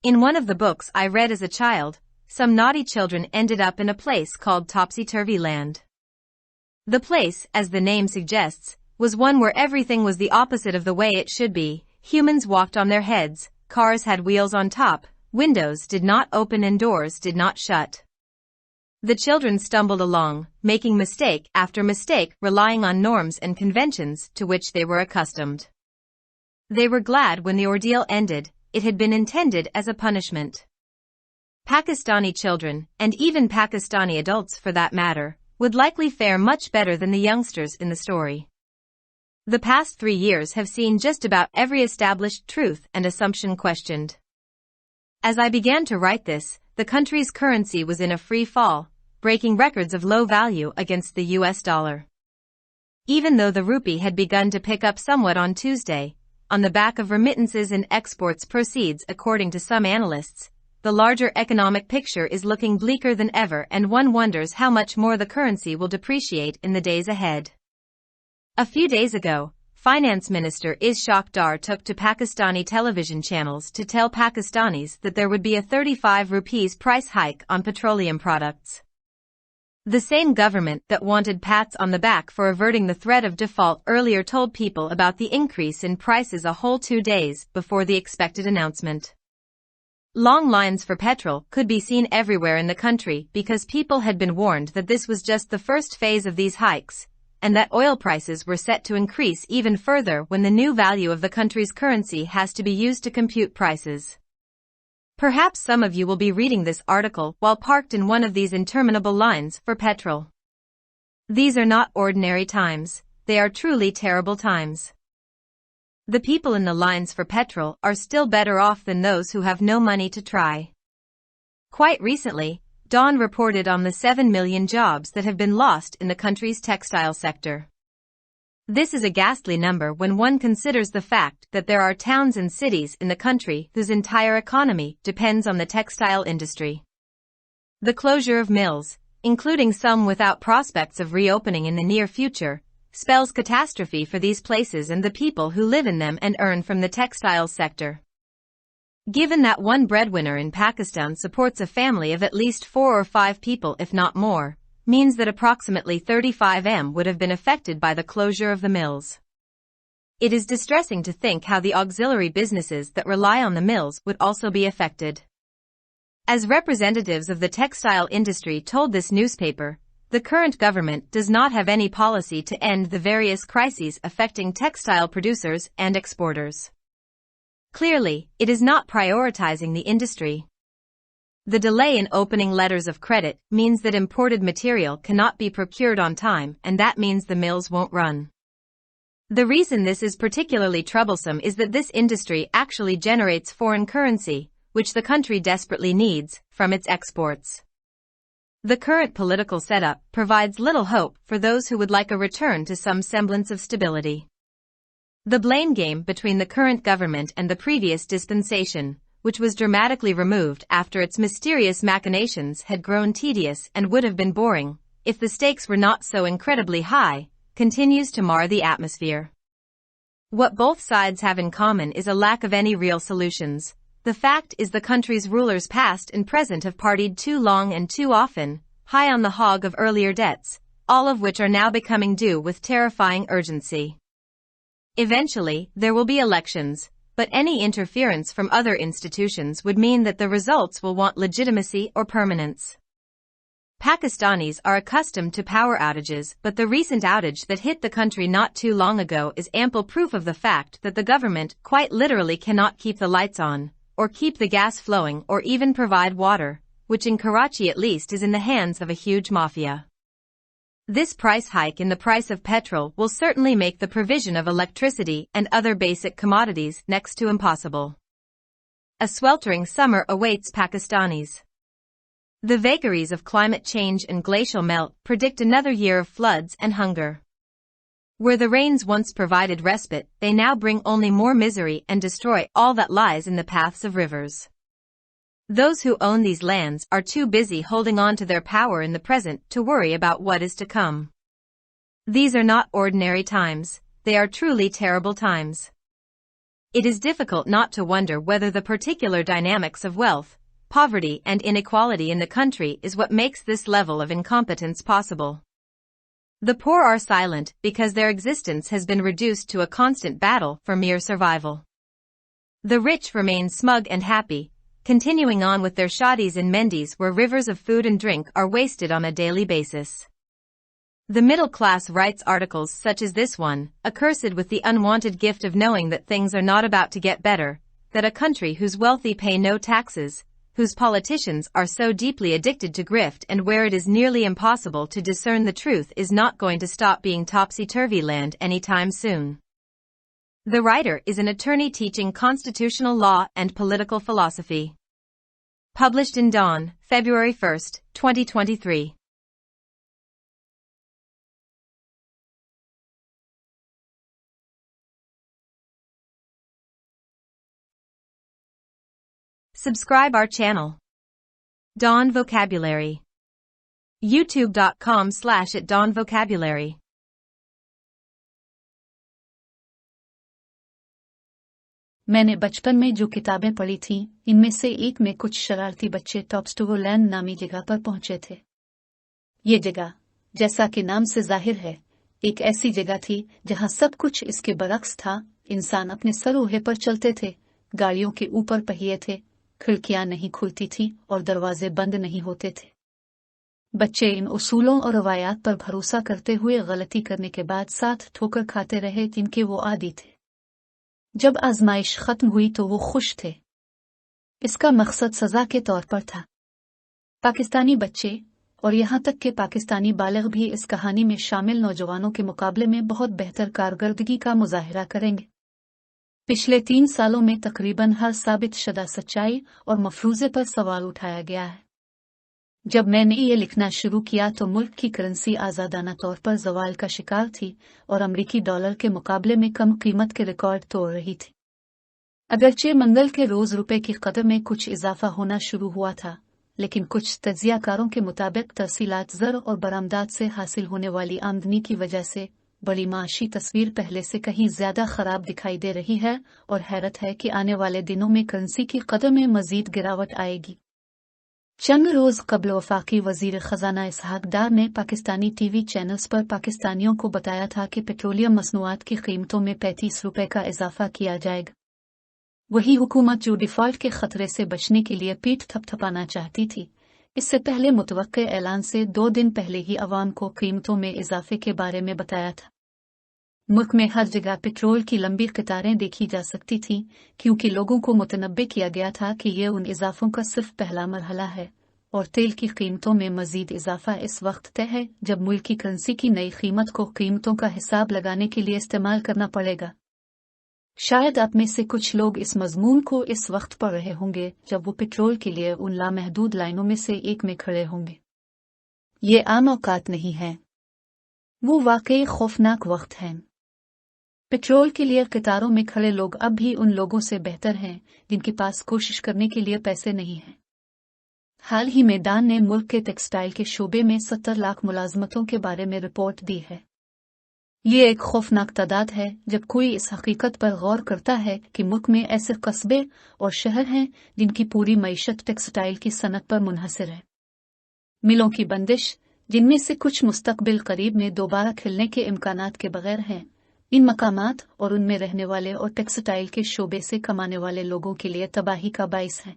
In one of the books I read as a child, some naughty children ended up in a place called Topsy-Turvy land. The place, as the name suggests, was one where everything was the opposite of the way it should be. Humans walked on their heads, cars had wheels on top, windows did not open and doors did not shut. The children stumbled along, making mistake after mistake, relying on norms and conventions to which they were accustomed. They were glad when the ordeal ended. It had been intended as a punishment. Pakistani children, and even Pakistani adults for that matter, would likely fare much better than the youngsters in the story. The past 3 years have seen just about every established truth and assumption questioned. As I began to write this, the country's currency was in a free fall, breaking records of low value against the US dollar. Even though the rupee had begun to pick up somewhat on Tuesday, on the back of remittances and exports proceeds according to some analysts, the larger economic picture is looking bleaker than ever, and one wonders how much more the currency will depreciate in the days ahead. A few days ago, Finance Minister Ishaq Dar took to Pakistani television channels to tell Pakistanis that there would be a 35 rupees price hike on petroleum products. The same government that wanted pats on the back for averting the threat of default earlier told people about the increase in prices a whole 2 days before the expected announcement. Long lines for petrol could be seen everywhere in the country because people had been warned that this was just the first phase of these hikes, and that oil prices were set to increase even further when the new value of the country's currency has to be used to compute prices. Perhaps some of you will be reading this article while parked in one of these interminable lines for petrol. These are not ordinary times, they are truly terrible times. The people in the lines for petrol are still better off than those who have no money to try. Quite recently, Dawn reported on the 7 million jobs that have been lost in the country's textile sector. This is a ghastly number when one considers the fact that there are towns and cities in the country whose entire economy depends on the textile industry. The closure of mills, including some without prospects of reopening in the near future, spells catastrophe for these places and the people who live in them and earn from the textile sector. Given that one breadwinner in Pakistan supports a family of at least 4 or 5 people if not more, means that approximately 35 would have been affected by the closure of the mills. It is distressing to think how the auxiliary businesses that rely on the mills would also be affected. As representatives of the textile industry told this newspaper, the current government does not have any policy to end the various crises affecting textile producers and exporters. Clearly, it is not prioritizing the industry. The delay in opening letters of credit means that imported material cannot be procured on time, and that means the mills won't run. The reason this is particularly troublesome is that this industry actually generates foreign currency, which the country desperately needs, from its exports. The current political setup provides little hope for those who would like a return to some semblance of stability. The blame game between the current government and the previous dispensation, which was dramatically removed after its mysterious machinations had grown tedious and would have been boring, if the stakes were not so incredibly high, continues to mar the atmosphere. What both sides have in common is a lack of any real solutions. The fact is the country's rulers past and present have partied too long and too often, high on the hog of earlier debts, all of which are now becoming due with terrifying urgency. Eventually, there will be elections, but any interference from other institutions would mean that the results will want legitimacy or permanence. Pakistanis are accustomed to power outages, but the recent outage that hit the country not too long ago is ample proof of the fact that the government quite literally cannot keep the lights on, or keep the gas flowing, or even provide water, which in Karachi at least is in the hands of a huge mafia. This price hike in the price of petrol will certainly make the provision of electricity and other basic commodities next to impossible. A sweltering summer awaits Pakistanis. The vagaries of climate change and glacial melt predict another year of floods and hunger. Where the rains once provided respite, they now bring only more misery and destroy all that lies in the paths of rivers. Those who own these lands are too busy holding on to their power in the present to worry about what is to come. These are not ordinary times, they are truly terrible times. It is difficult not to wonder whether the particular dynamics of wealth, poverty and inequality in the country is what makes this level of incompetence possible. The poor are silent because their existence has been reduced to a constant battle for mere survival. The rich remain smug and happy, continuing on with their shadis and mendis where rivers of food and drink are wasted on a daily basis. The middle class writes articles such as this one, accursed with the unwanted gift of knowing that things are not about to get better, that a country whose wealthy pay no taxes, whose politicians are so deeply addicted to grift and where it is nearly impossible to discern the truth is not going to stop being topsy-turvy land anytime soon. The writer is an attorney teaching constitutional law and political philosophy. Published in Dawn, February 1, 2023. Subscribe our channel. Dawn Vocabulary. youtube.com/@dawnvocabulary. मैंने बचपन में जो किताबें पढ़ी थीं, इनमें से एक में कुछ शरारती बच्चे टॉप्सटुवरलैंड नामी जगह पर पहुंचे थे। ये जगह, जैसा कि नाम से जाहिर है, एक ऐसी जगह थी जहां सब कुछ इसके बरक्स था। इंसान अपने सरोहे पर चलते थे, गाड़ियों के ऊपर पहिए थे, खिड़कियां नहीं खुलती थीं और दरवाजे बंद नहीं होते थे। बच्चे इन उसूलों और रवायात पर भरोसा करते हुए गलती करने के बाद साथ ठोकर खाते रहे जिनके वो आदी थे। जब आजमाइश खत्म हुई तो वो खुश थे। इसका मकसद सजा के तौर पर था। पाकिस्तानी बच्चे और यहाँ तक के पाकिस्तानी बालिग भी इस कहानी में शामिल नौजवानों के मुकाबले में बहुत बेहतर कारकर्दगी का मुजाहिरा करेंगे। पिछले 3 सालों में तकरीबन हर साबित शुदा सच्चाई और मफरूजे पर सवाल उठाया गया है। जब मैंने ये लिखना शुरू किया तो मुल्क की करेंसी आज़ादाना तौर पर ज़वाल का शिकार थी और अमरीकी डॉलर के मुकाबले में कम कीमत के रिकॉर्ड तोड़ रही थी। अगरचे मंगल के रोज़ रुपए की कदर में कुछ इजाफा होना शुरू हुआ था, लेकिन कुछ तज्जियाकारों के मुताबिक तरसीलात ज़र और बरामदात से हासिल होने वाली आमदनी की वजह से बड़ी माशी तस्वीर पहले से कहीं ज्यादा खराब दिखाई दे रही है और हैरत है कि आने वाले दिनों में करेंसी की कदर में मजीद गिरावट आएगी। चंद रोज कबल वफाकी वजीर खजाना इसहाक डार ने पाकिस्तानी टीवी चैनल्स पर पाकिस्तानियों को बताया था कि पेट्रोलियम मसनूआत की कीमतों में 35 रुपए का इजाफा किया जाएगा। वही हुकूमत जो डिफॉल्ट के खतरे से बचने के लिए पीठ थपथपाना चाहती थी, इससे पहले मुतवक्के ऐलान से 2 दिन पहले ही अवाम को कीमतों में इजाफे के बारे में बताया था। मुल्क में हर जगह पेट्रोल की लंबी कतारें देखी जा सकती थीं, क्योंकि लोगों को मुतनब्बे किया गया था कि ये उन इजाफों का सिर्फ पहला मरहला है और तेल की कीमतों में मजीद इजाफा इस वक्त तय है जब मुल्क की करेंसी की नई कीमत को कीमतों का हिसाब लगाने के लिए इस्तेमाल करना पड़ेगा। शायद आप में से कुछ लोग इस मजमून को इस वक्त पढ़ रहे होंगे जब वो पेट्रोल के लिए उन लामहदूद लाइनों में से एक में खड़े होंगे। ये आम औकात नहीं है, वो वाकई खौफनाक वक्त है। पेट्रोल के लिए कतारों में खड़े लोग अब भी उन लोगों से बेहतर हैं जिनके पास कोशिश करने के लिए पैसे नहीं हैं। हाल ही में दान ने मुल्क के टेक्सटाइल के शोबे में 70 लाख मुलाजमतों के बारे में रिपोर्ट दी है। ये एक खौफनाक तादाद है जब कोई इस हकीकत पर गौर करता है कि मुल्क में ऐसे कस्बे और शहर हैं जिनकी पूरी मईशत टेक्सटाइल की सनत पर मुनहसर है। मिलों की बंदिश, जिनमें से कुछ मुस्तकबिल करीब में दोबारा खिलने के इम्कानात के बगैर हैं, इन मकामात और उनमें रहने वाले और टेक्सटाइल के शोबे से कमाने वाले लोगों के लिए तबाही का बाइस है।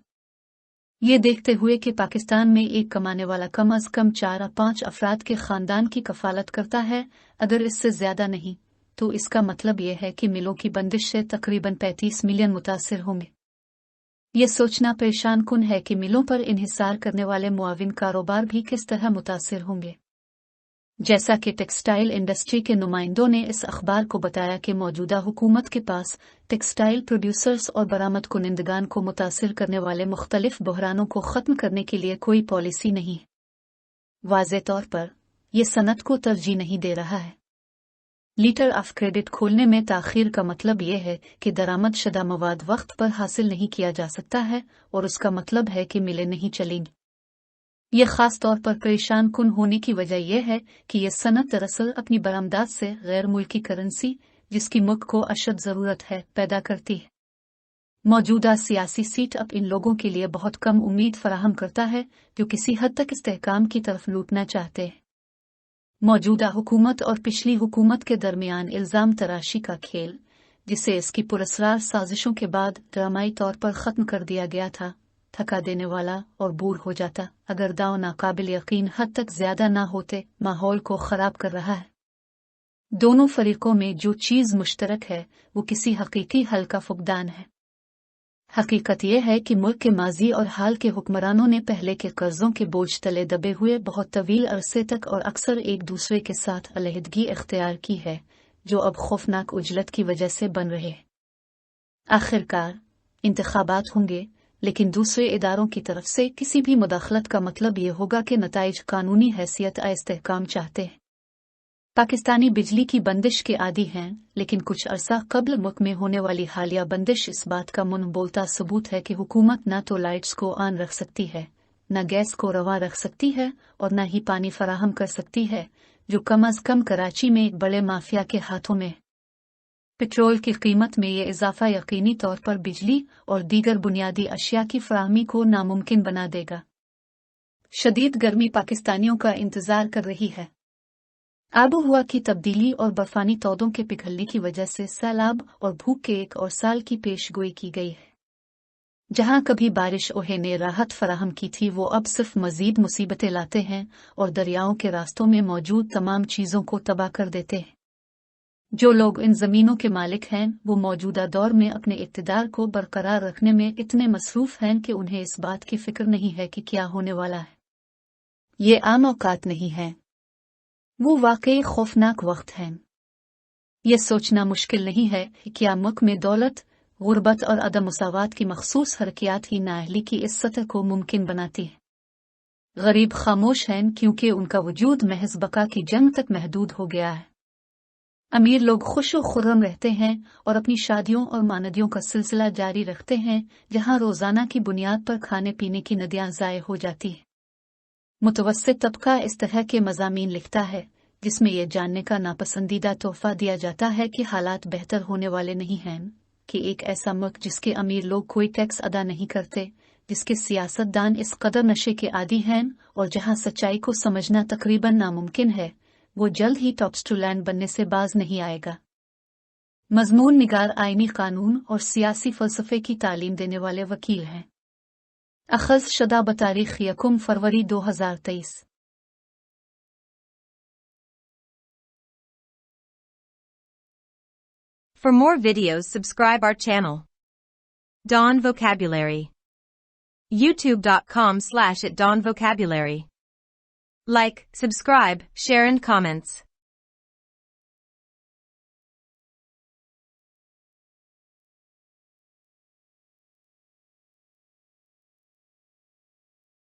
ये देखते हुए कि पाकिस्तान में एक कमाने वाला कम अज कम 4 या 5 अफराद के खानदान की कफालत करता है, अगर इससे ज्यादा नहीं, तो इसका मतलब यह है कि मिलों की बंदिश से तकरीबन 35 मिलियन मुतासिर होंगे। ये सोचना परेशान कुन है कि मिलों पर इन्हिसार करने वाले मुआविन कारोबार भी किस तरह मुतासिर होंगे। जैसा कि टेक्सटाइल इंडस्ट्री के नुमाइंदों ने इस अखबार को बताया कि मौजूदा हुकूमत के पास टेक्सटाइल प्रोड्यूसर्स और बरामद कुनिंदगान को मुतासिर करने वाले मुख्तलिफ बहरानों को ख़त्म करने के लिए कोई पॉलिसी नहीं है। वाज़े तौर पर यह सनत को तरजीह नहीं दे रहा है। लीटर ऑफ क्रेडिट खोलने में ताख़ीर का मतलब यह है कि दरामद शुदा मवाद वक्त पर हासिल नहीं किया जा सकता है और उसका मतलब है कि मिलें नहीं चलेंगी। यह खास तौर पर परेशान कुन होने की वजह यह है कि यह सनत दरअसल अपनी बरामदात से गैर मुल्की करेंसी, जिसकी मुल्क को अशद ज़रूरत है, पैदा करती है। मौजूदा सियासी सीट अब इन लोगों के लिए बहुत कम उम्मीद फराहम करता है जो किसी हद तक इस्तेहकाम की तरफ लूटना चाहते हैं। मौजूदा हुकूमत और पिछली हुकूमत के दरमियान इल्ज़ाम तराशी का खेल, जिसे इसकी पुरस्रार साजिशों के बाद ड्रामाई तौर पर ख़त्म कर दिया गया था, थका देने वाला और बोर हो जाता अगर दाव नाकाबिल यकीन हद तक ज़्यादा ना होते माहौल को ख़राब कर रहा है। दोनों फरीकों में जो चीज़ मुश्तरक है वो किसी हकीकी हल का फुकदान है। हकीकत यह है कि मुल्क के माजी और हाल के हुक्मरानों ने पहले के कर्जों के बोझ तले दबे हुए बहुत तवील अरसे तक और अक्सर एक दूसरे के साथ अलहदगी इख्तियार की है, जो अब खौफनाक उजलत की वजह से बन रहे हैं। आखिरकार इंतखाबात होंगे, लेकिन दूसरे इदारों की तरफ से किसी भी मुदाखलत का मतलब ये होगा कि नताइज कानूनी हैसियत इस्तेहकाम चाहते हैं। पाकिस्तानी बिजली की बंदिश के आदी हैं, लेकिन कुछ अरसा कबल मुल्क में होने वाली हालिया बंदिश इस बात का मुन बोलता सबूत है कि हुकूमत न तो लाइट्स को ऑन रख सकती है, न गैस को रवा रख सकती है और न ही पानी फराहम कर सकती है, जो कम अज कम कराची में एक बड़े माफिया के हाथों में। पेट्रोल की कीमत में ये इजाफा यकीनी तौर पर बिजली और दीगर बुनियादी अशिया की फराहमी को नामुमकिन बना देगा। शदीद गर्मी पाकिस्तानियों का इंतजार कर रही है। आबोहवा की तब्दीली और बर्फानी तौदों के पिघलने की वजह से सैलाब और भूख के एक और साल की पेशगोई की गई है। जहां कभी बारिश ओहे ने राहत फराहम की थी, वो अब सिर्फ मजीद मुसीबतें लाते हैं और दरियाओं के रास्तों में मौजूद तमाम चीज़ों को तबाह कर देते हैं। जो लोग इन ज़मीनों के मालिक हैं वो मौजूदा दौर में अपने इक़्तिदार को बरकरार रखने में इतने मसरूफ़ हैं कि उन्हें इस बात की फ़िक्र नहीं है कि क्या होने वाला है। ये आम औकात नहीं है, वो वाकई खौफनाक वक्त है। ये सोचना मुश्किल नहीं है कि क्या मुल्क में दौलत, गुर्बत और अदम मुसावात की मखसूस हरकियात ही नाअहली की इस सतह को मुमकिन बनाती है। गरीब खामोश हैं क्योंकि उनका वजूद महज बका की जंग तक महदूद हो गया है। अमीर लोग खुश व खुर्रम रहते हैं और अपनी शादियों और मानदियों का सिलसिला जारी रखते हैं, जहां रोजाना की बुनियाद पर खाने पीने की नदियां ज़ाय हो जाती हैं। मुतवस्सित तबका इस तरह के मज़ामीन लिखता है जिसमें यह जानने का नापसंदीदा तोहफा दिया जाता है कि हालात बेहतर होने वाले नहीं हैं, कि एक ऐसा मुल्क जिसके अमीर लोग कोई टैक्स अदा नहीं करते, जिसके सियासतदान इस कदर नशे के आदी हैं और जहां सच्चाई को समझना तकरीबन नामुमकिन है, वो जल्द ही टॉप्स-टू-लैंड बनने से बाज नहीं आएगा। मजमून निगार आईनी कानून और सियासी फलसफे की तालीम देने वाले वकील हैं। अखज़ शदा बतारीख 1 फरवरी 2023। For more videos, subscribe our channel. Dawn Vocabulary. YouTube.com/@dawnvocabulary. Like, subscribe, share and comments.